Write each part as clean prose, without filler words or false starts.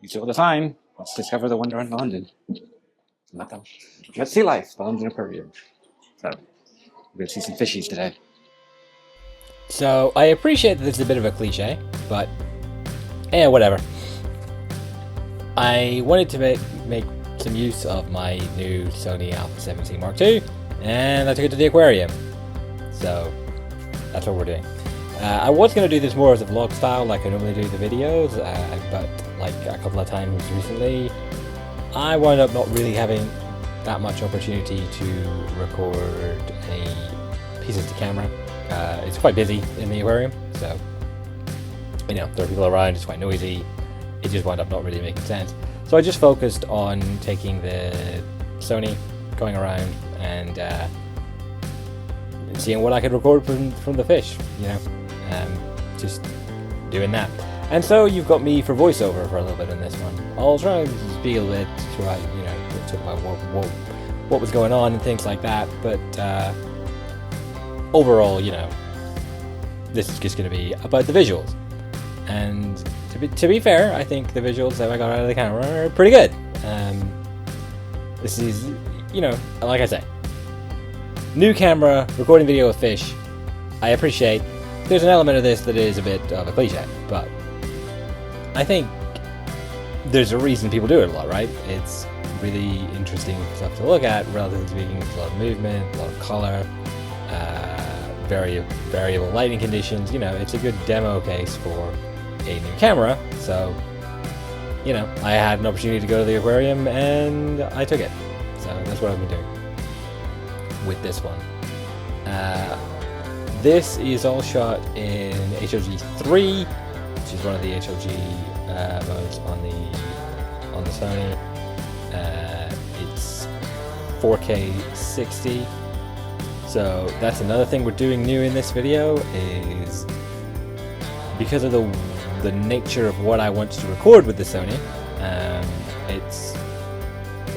We saw the sign. Let's discover the wonder in London. Let's see life, the London Aquarium. So, we'll see some fishies today. So, I appreciate that this is a bit of a cliche, but whatever. I wanted to make some use of my new Sony α7C Mark II, and I took it to the aquarium. So, that's what we're doing. I was going to do this more as a vlog style, like I normally do the videos, but like a couple of times recently, I wound up not really having that much opportunity to record any pieces to camera. It's quite busy in the aquarium, so there are people around, it's quite noisy, it just wound up not really making sense. So I just focused on taking the Sony, going around and seeing what I could record from the fish, just doing that. And so you've got me for voiceover for a little bit in this one. I'll try and speak a little bit, try, talk about what was going on and things like that, but overall, this is just going to be about the visuals. And to be fair, I think the visuals that I got out of the camera are pretty good. This is, like I say, new camera, recording video with fish. I appreciate there's an element of this that is a bit of a cliche, but I think there's a reason people do it a lot, right? It's really interesting stuff to look at, relatively speaking. There's a lot of movement, a lot of color, very variable lighting conditions. It's a good demo case for a new camera. So, I had an opportunity to go to the aquarium and I took it. So that's what I've been doing with this one. This is all shot in HLG3, which is one of the HLG modes on the Sony. It's 4K 60. So that's another thing we're doing new in this video, is because of the nature of what I want to record with the Sony.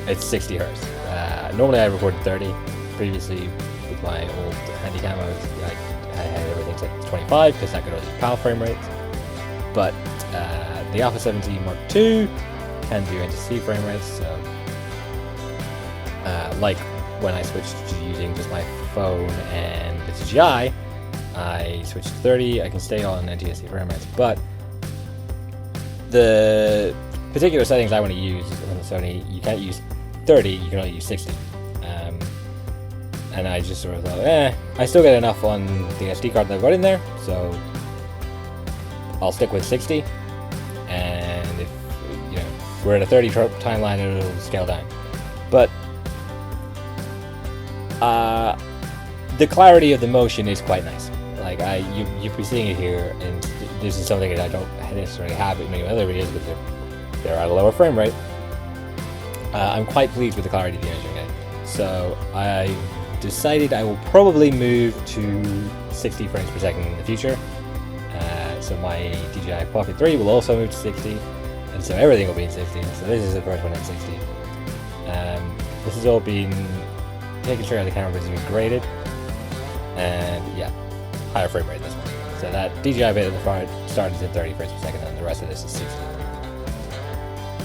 It's 60 hertz. Normally I record 30. Previously with my old Handycam, I had everything set to 25 because I could only PAL frame rates. But the α7C Mark II can do NTSC frame rates, so like when I switched to using just my phone and the DJI, I switched to 30. I can stay on NTSC frame rates, but the particular settings I want to use on the Sony, you can't use 30, you can only use 60. And I just sort of thought, I still get enough on the SD card that I've got in there, so I'll stick with 60. And if we're at a 30 timeline, it'll scale down. But the clarity of the motion is quite nice. Like you'll be seeing it here, and this is something that I don't necessarily have in many other videos, but they're at a lower frame rate. I'm quite pleased with the clarity of the image I'm getting. So I decided I will probably move to 60 frames per second in the future. So my DJI Pocket 3 will also move to 60, and so everything will be in 60. So this is the first one in 60. This has all been taken straight out of the camera, but it's been graded, and higher frame rate this one. So that DJI bit at the front started at 30 frames per second, and the rest of this is 60.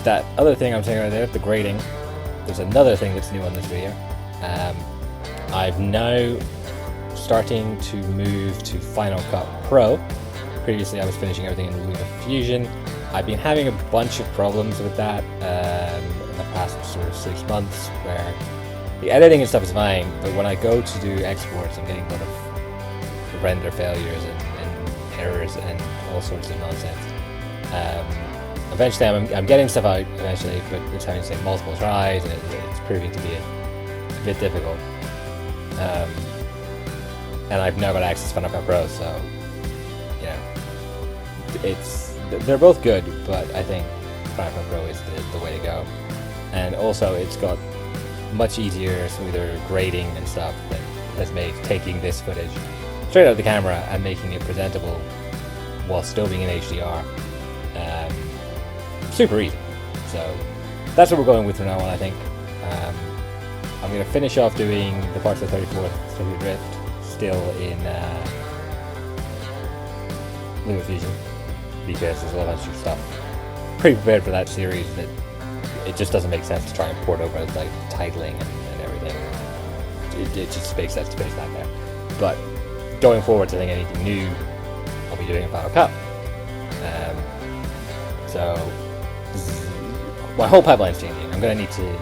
That other thing I'm saying right there, the grading, there's another thing that's new on this video. I've now starting to move to Final Cut Pro. Previously I was finishing everything in LumaFusion. I've been having a bunch of problems with that in the past sort of 6 months, where the editing and stuff is fine, but when I go to do exports, I'm getting a lot of render failures and errors and all sorts of nonsense. Eventually I'm getting stuff out eventually, but it's having to take multiple tries, and it's proving to be a bit difficult. And I've now got access to Final Cut Pro, so they're both good, but I think Final Cut Pro is the way to go. And also it's got much easier, smoother grading and stuff that has made taking this footage straight out of the camera and making it presentable while still being in HDR super easy. So that's what we're going with from now on, I think. I'm going to finish off doing the parts of 34th Tokyo Drift still in LumaFusion, because there's a lot of extra stuff pretty prepared for that series that it just doesn't make sense to try and port over like titling and everything. It just makes sense to finish that there. But going forward, I think anything new, I'll be doing in Final Cut. So my whole pipeline's changing. I'm going to need to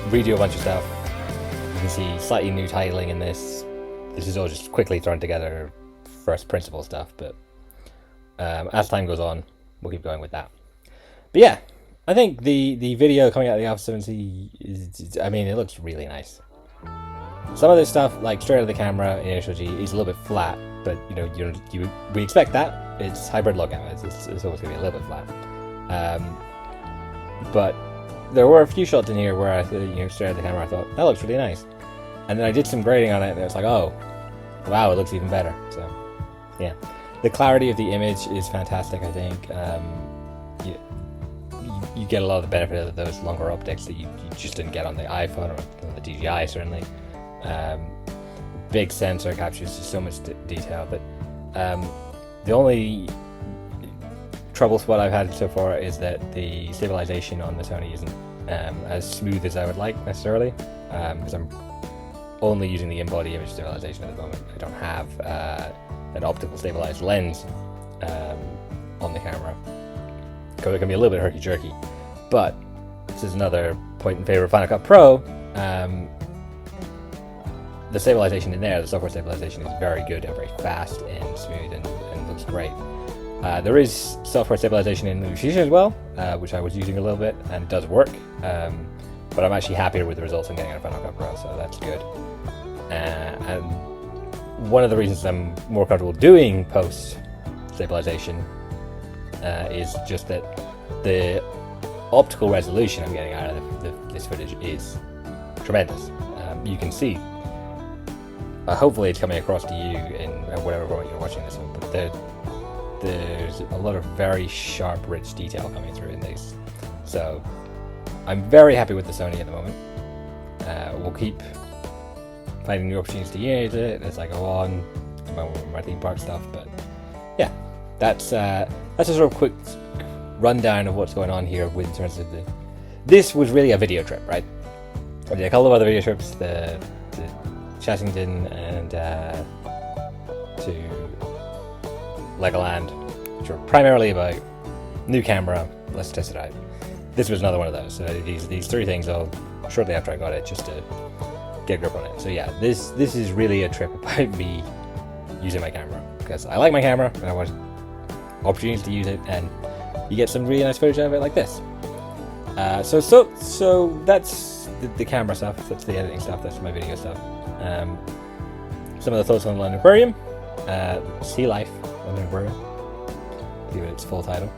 redo a bunch of stuff. You can see slightly new titling in this. This is all just quickly thrown together, first principle stuff. But as time goes on, we'll keep going with that. But yeah, I think the video coming out of the α7C is, I mean, it looks really nice. Some of this stuff, like straight out of the camera in HLG, is a little bit flat, but you know, we expect that. It's hybrid low camera. It's always gonna be a little bit flat. But there were a few shots in here where I, straight out of the camera, I thought that looks really nice, and then I did some grading on it, and it was like, oh, wow, it looks even better. So, yeah, the clarity of the image is fantastic. I think you get a lot of the benefit of those longer optics that you just didn't get on the iPhone or on the DJI certainly. Big sensor captures so much detail, but the only trouble spot I've had so far is that the stabilisation on the Sony isn't as smooth as I would like necessarily, because I'm only using the in-body image stabilisation at the moment. I don't have an optical stabilised lens on the camera, so it can be a little bit herky-jerky. But this is another point in favour of Final Cut Pro. The stabilization in there, the software stabilization, is very good and very fast and smooth and looks great. There is software stabilization in LumaFusion as well, which I was using a little bit, and it does work. But I'm actually happier with the results I'm getting out of Final Cut Pro, so that's good. And one of the reasons I'm more comfortable doing post stabilization is just that the optical resolution I'm getting out of this footage is tremendous. You can see. Hopefully it's coming across to you in whatever format you're watching this on, but there's a lot of very sharp, rich detail coming through in these. So I'm very happy with the Sony at the moment. We'll keep finding new opportunities to use it as I go on, my theme park stuff. But yeah, that's a sort of quick rundown of what's going on here in terms of this was really a video trip, right? I did a couple of other video trips, the Chessington and to Legoland, which were primarily about new camera, let's test it out. This was another one of those. So these three things all shortly after I got it, just to get a grip on it. So yeah, this is really a trip about me using my camera, because I like my camera and I want opportunities to use it, and you get some really nice footage out of it like this. So that's the camera stuff, that's the editing stuff, that's my video stuff. Some of the thoughts on the London Aquarium, SEA LIFE London Aquarium, give it its full title.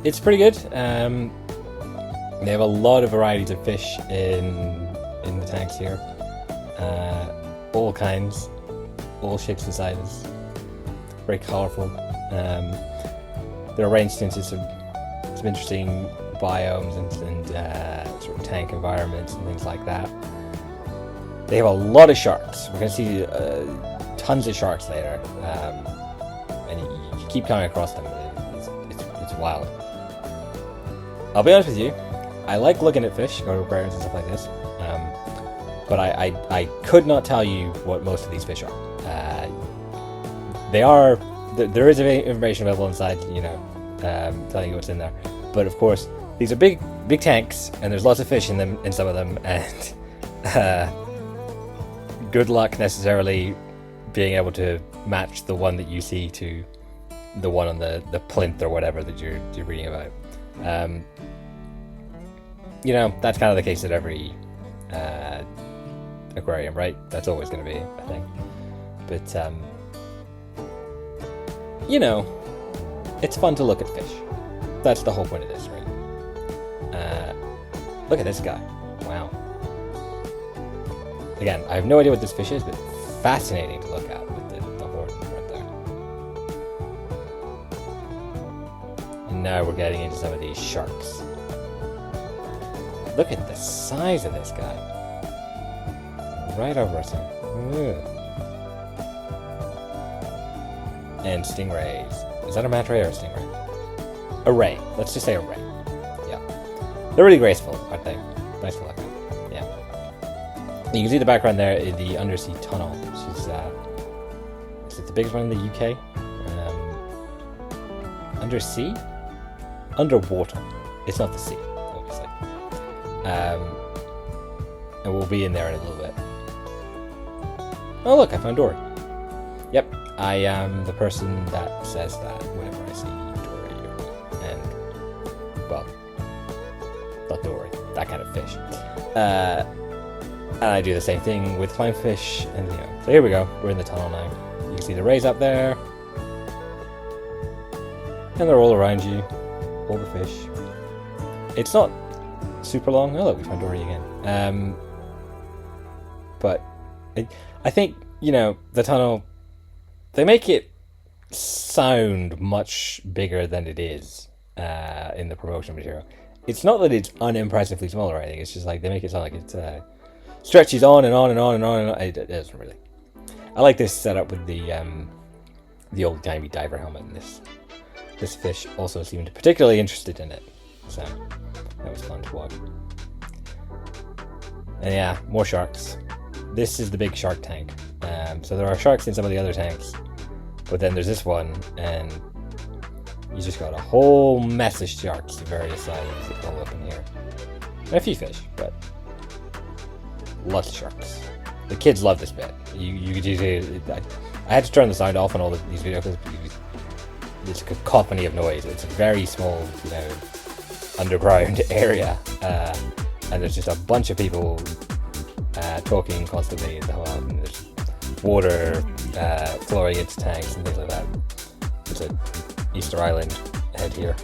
It's pretty good. They have a lot of varieties of fish in the tanks here, all kinds, all shapes and sizes, very colourful. They're arranged into some interesting biomes and sort of tank environments and things like that. They have a lot of sharks. We're going to see tons of sharks later, and you keep coming across them. It's wild. I'll be honest with you, I like looking at fish, go to aquariums and stuff like this, but I could not tell you what most of these fish are. There is information available inside, telling you what's in there. But of course, these are big tanks, and there's lots of fish in them, in some of them, and good luck necessarily being able to match the one that you see to the one on the plinth or whatever that you're reading about. That's kind of the case at every aquarium, right? That's always going to be a thing. But it's fun to look at fish. That's the whole point of this, right? Look at this guy. Wow. Again, I have no idea what this fish is, but fascinating to look at with the horn right there. And now we're getting into some of these sharks. Look at the size of this guy. Right over us here. And stingrays. Is that a manta ray or a stingray? A ray. Let's just say a ray. Yeah. They're really graceful, aren't they? Nice to look at. Yeah. You can see the background there in the undersea tunnel, which is the biggest one in the UK. Undersea? Underwater. It's not the sea, obviously. And we'll be in there in a little bit. Oh look, I found Dory. Yep, I am the person that says that whenever I see Dory. And, well, not Dory, that kind of fish. And I do the same thing with clownfish, and you know. So here we go, we're in the tunnel now. You can see the rays up there. And they're all around you, all the fish. It's not super long. Oh look, we found Dory again. But I think, you know, the tunnel, they make it sound much bigger than it is in the promotional material. It's not that it's unimpressively small or anything, it's just like they make it sound like it stretches on and on and on and on and on. It doesn't really. I like this setup with the old timey diver helmet, and this fish also seemed particularly interested in it, so that was fun to watch. And yeah, more sharks. This is the big shark tank. So there are sharks in some of the other tanks, but then there's this one, and you just got a whole mess of sharks of various sizes all up in here. And a few fish, but lots of sharks. The kids love this bit. You could usually, I had to turn the sound off on all these videos because it's a cacophony of noise. It's a very small, you know, underground area, and there's just a bunch of people talking constantly the whole time. And there's water flowing into tanks and things like that. There's an Easter Island head here.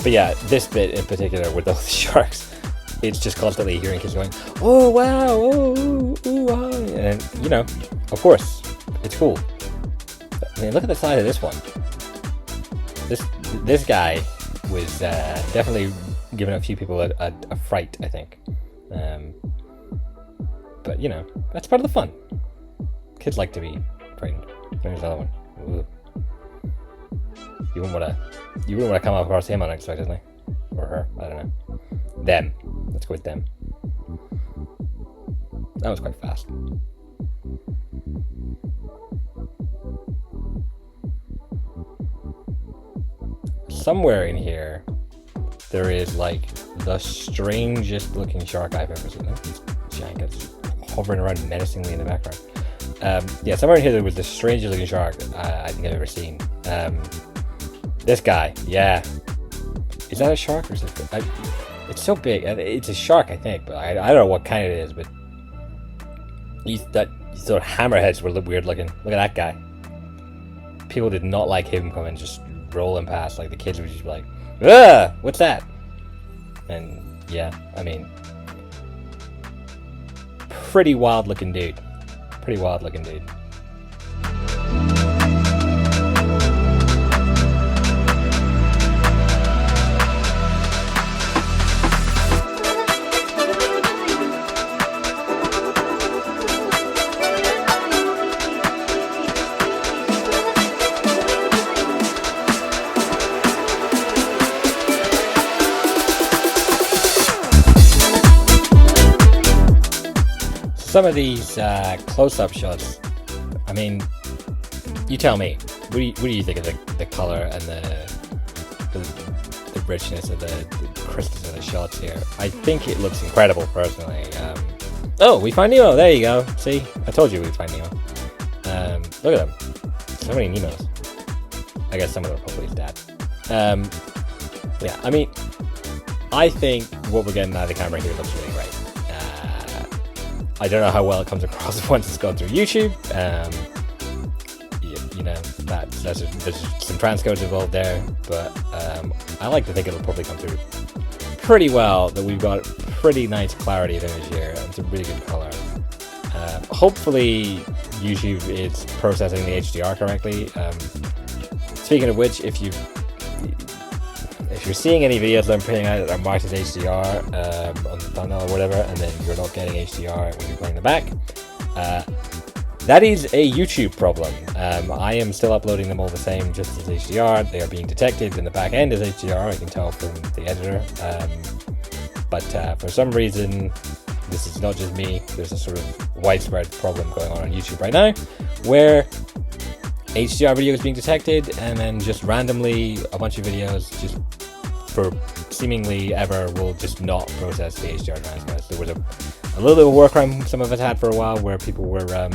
But yeah, this bit in particular with all the sharks, it's just constantly hearing kids going, "Oh wow, oh ooh, ooh, ah," and you know, of course, it's cool. I mean, look at the size of this one. This guy was definitely giving a few people a fright, I think. But you know, that's part of the fun. Kids like to be frightened. There's another one. Ooh. You wouldn't want to come across him unexpectedly, or her. I don't know. Them. Let's go with them. That was quite fast. Somewhere in here, there is like the strangest looking shark I've ever seen. These giants hovering around menacingly in the background. Yeah, somewhere in here there was the strangest looking shark I think I've ever seen. This guy, yeah. Is that a shark or is it? It's so big. It's a shark, I think, but I don't know what kind it is. But these sort of hammerheads were weird looking. Look at that guy. People did not like him coming just rolling past. Like the kids would just be like, "Ugh, what's that?" And yeah, I mean, pretty wild looking dude. Pretty wild looking dude. Some of these close-up shots, I mean, you tell me. What do you think of the color and the richness of the crispness of the shots here? I think it looks incredible, personally. Oh, we find Nemo. There you go. See, I told you we'd find Nemo. Look at them. So many Nemos. I guess some of them are probably his dad. Yeah, I mean, I think what we're getting out of the camera here looks really great. I don't know how well it comes across once it's gone through YouTube. You know, there's some transcodes involved there, but I like to think it'll probably come through pretty well, that we've got pretty nice clarity of image here and some really good color. Hopefully YouTube is processing the HDR correctly. Speaking of which, if you're seeing any videos that I'm putting out that are marked as HDR on the thumbnail or whatever, and then you're not getting HDR when you're playing the back, That is a YouTube problem. I am still uploading them all the same, just as HDR. They are being detected in the back end as HDR, I can tell from the editor. But for some reason, this is not just me, there's a sort of widespread problem going on YouTube right now, where HDR video is being detected, and then just randomly a bunch of videos, just for seemingly ever, will just not process the HDR transcripts. There was a little bit of a workaround some of us had for a while, where people were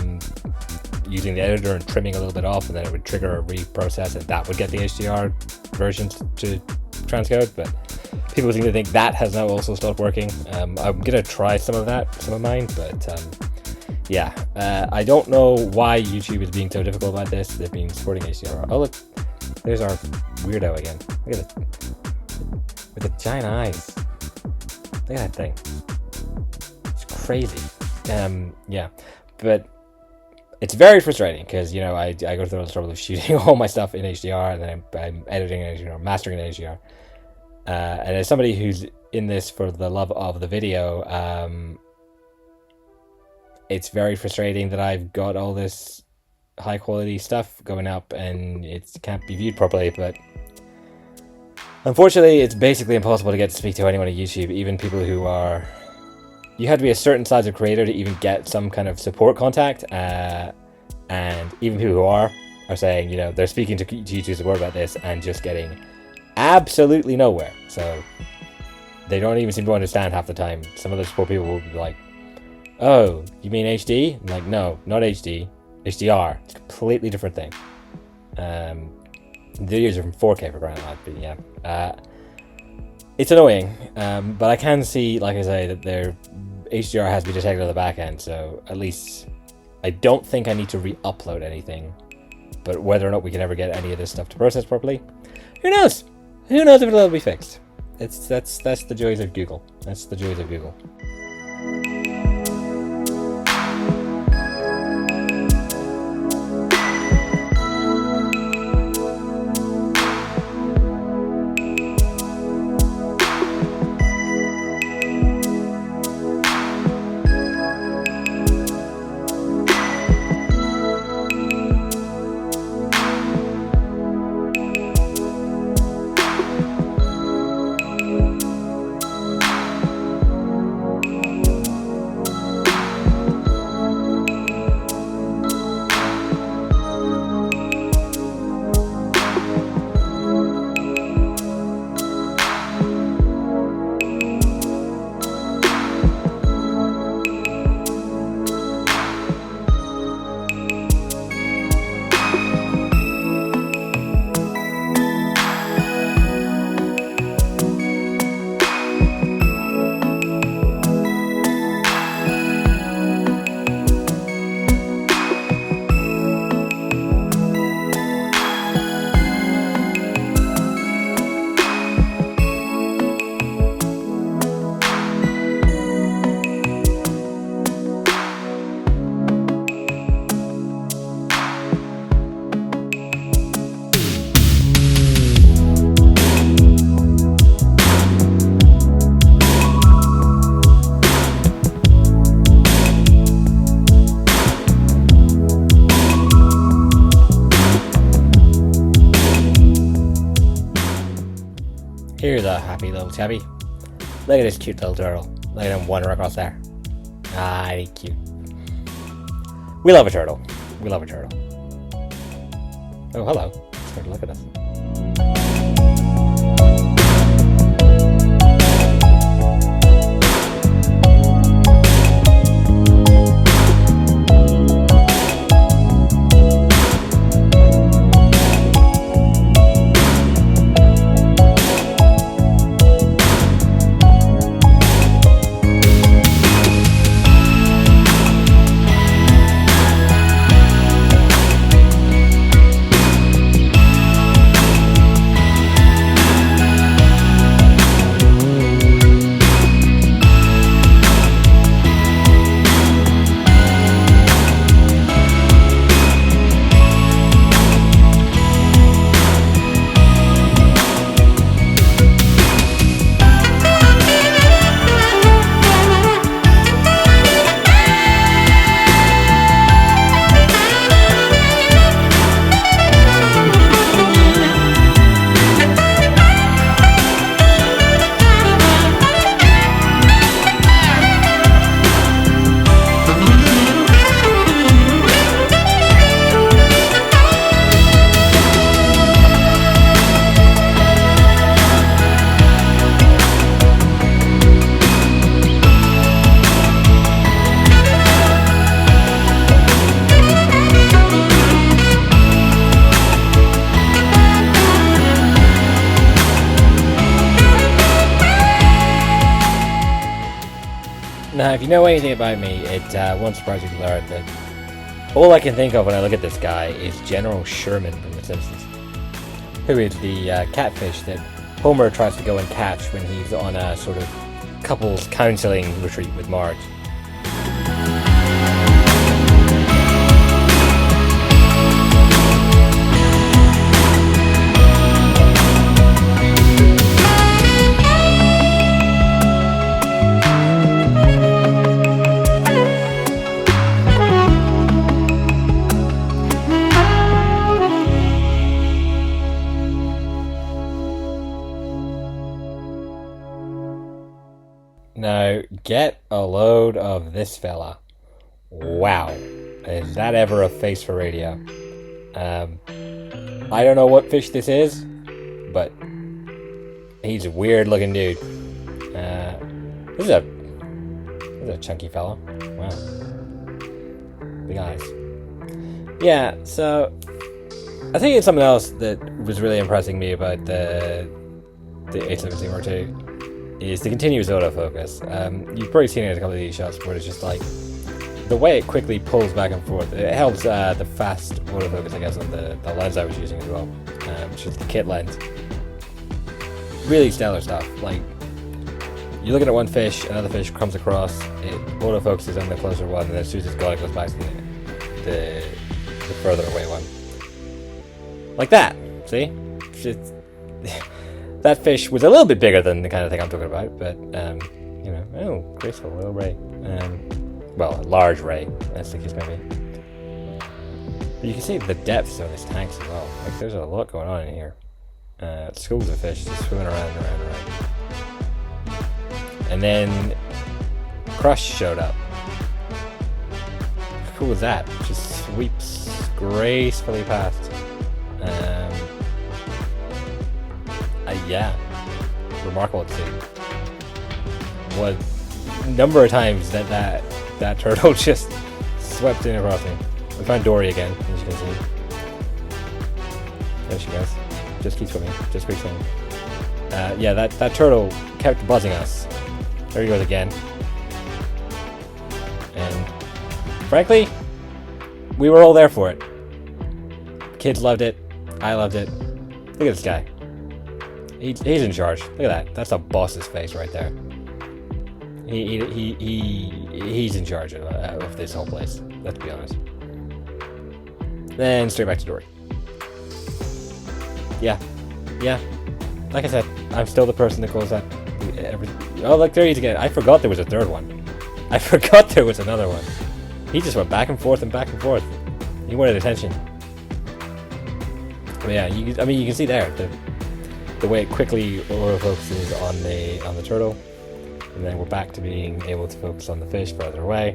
using the editor and trimming a little bit off, and then it would trigger a reprocess, and that would get the HDR versions to transcode. But people seem to think that has now also stopped working. I'm gonna try some of mine, but yeah, I don't know why YouTube is being so difficult about this. They've been supporting HDR. Oh look, there's our weirdo again. Look at it, with the giant eyes. Look at that thing. It's crazy. Yeah, but it's very frustrating because, you know, I go through the trouble of shooting all my stuff in HDR, and then I'm editing in HDR, mastering in HDR. And as somebody who's in this for the love of the video, it's very frustrating that I've got all this high quality stuff going up and it can't be viewed properly. But unfortunately, it's basically impossible to get to speak to anyone at YouTube, even people who are... You have to be a certain size of creator to even get some kind of support contact, and even people who are saying, you know, they're speaking to YouTube support about this and just getting absolutely nowhere. So they don't even seem to understand half the time. Some of the support people will be like, "Oh, you mean HD?" I'm like, "No, not HD, HDR. It's a completely different thing." The videos are from 4K for crying out loud, but yeah. It's annoying, but I can see, like I say, that their HDR has to be detected on the back end, so at least I don't think I need to re-upload anything. But whether or not we can ever get any of this stuff to process properly, who knows? Who knows if it'll be fixed? That's the joys of Google. That's the joys of Google. Here's a happy little tabby. Look at this cute little turtle. Look at him wander across there. Ah, he's cute. We love a turtle. We love a turtle. Oh, hello. Let's take a look at this. if you know anything about me, it won't surprise you to learn that all I can think of when I look at this guy is General Sherman from The Simpsons, who is the catfish that Homer tries to go and catch when he's on a sort of couples counselling retreat with Marge. Now, get a load of this fella. Wow. Is that ever a face for radio? I don't know what fish this is, but he's a weird looking dude. This is a chunky fella. Wow. Big eyes. Yeah, so I think it's something else that was really impressing me about the A7C Mark II is the continuous autofocus. You've probably seen it in a couple of these shots where it's just like the way it quickly pulls back and forth. It helps the fast autofocus, I guess, on the lens I was using as well, which is the kit lens. Really stellar stuff. Like, you're looking at one fish, another fish comes across, it autofocuses on the closer one, and then as soon as it's gone, it goes back to the further away one. Like that. See? It's that fish was a little bit bigger than the kind of thing I'm talking about, but, you know, oh, graceful little ray. Well, a large ray, that's the case maybe. But you can see the depths of this tank as well. Like, there's a lot going on in here. Schools of fish just swimming around. And then Crush showed up. How cool was that? Just sweeps gracefully past. Yeah, remarkable to see. What number of times that turtle just swept in across me. We found Dory again, as you can see. There she goes. Just keeps swimming. Just keeps swimming. Yeah, that turtle kept buzzing us. There he goes again. And frankly, we were all there for it. Kids loved it. I loved it. Look at this guy. He's in charge. Look at that. That's a boss's face right there. He's in charge of this whole place. Let's be honest. Then straight back to Dory. Yeah. Like I said, I'm still the person that calls that. Oh, look, there he is again. I forgot there was a third one. I forgot there was another one. He just went back and forth and back and forth. He wanted attention. But yeah, you can see there the way it quickly autofocuses on the turtle, and then we're back to being able to focus on the fish further away.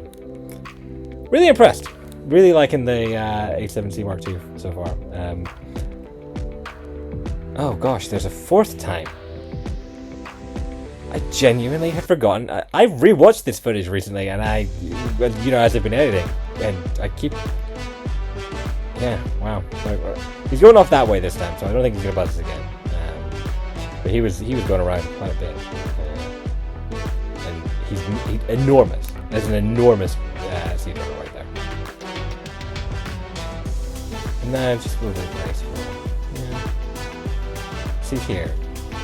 Really impressed. Really liking the A7C Mark II so far. Oh gosh, there's a fourth time. I genuinely had forgotten. I rewatched this footage recently, and as I've been editing, and I keep. Yeah, wow. He's going off that way this time, so I don't think he's gonna buzz us again. But he was going around quite a bit, and he's enormous. There's an enormous sea turtle right there. And then just a little bit graceful. Yeah. See here,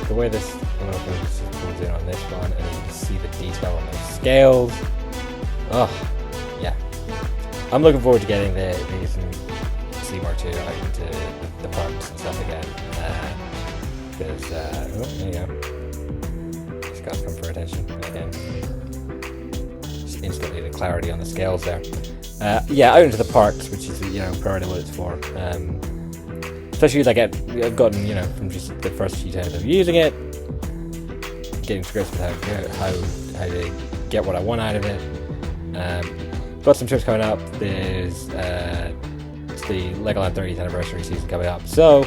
the way this comes in on this one, and you can see the detail on those scales. Oh, yeah. I'm looking forward to getting the A7C Mark II out into the parks and stuff again. Because, there you go. Just got to come for attention again. Just instantly the clarity on the scales there. Yeah, out into the parks, which is, primarily what it's for. Especially as I've gotten, from just the first few times of using it, getting to grips with how to get what I want out of it. Got some trips coming up. There's it's the Legoland 30th anniversary season coming up, so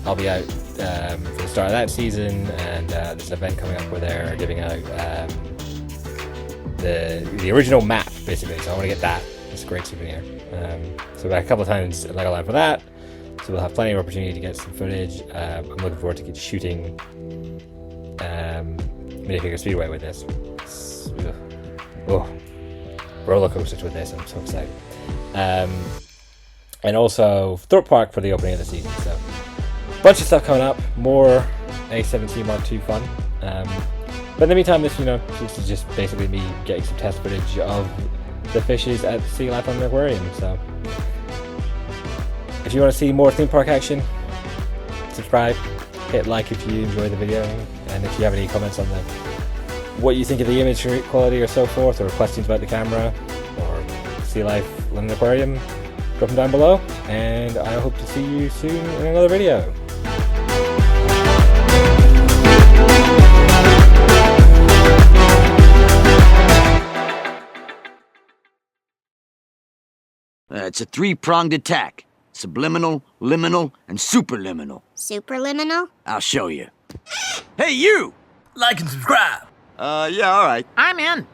I'll be out for the start of that season, and there's an event coming up where they're giving out the original map, basically, so I want to get that. It's a great souvenir. So back a couple of times at Legoland for that, so we'll have plenty of opportunity to get some footage. I'm looking forward to shooting Minifigure Speedway with this. Oh, roller coasters with this. I'm so excited. And also Thorpe Park for the opening of the season. So, bunch of stuff coming up. More A7C Mark II fun. But in the meantime, this is just basically me getting some test footage of the fishes at SEA LIFE London Aquarium. So, if you want to see more theme park action, subscribe, hit like if you enjoy the video, and if you have any comments on what you think of the image quality or so forth, or questions about the camera or SEA LIFE London Aquarium, drop them down below, and I hope to see you soon in another video. It's a three-pronged attack. Subliminal, liminal, and superliminal. Superliminal? I'll show you. Hey, you! Like and subscribe. Yeah, all right. I'm in.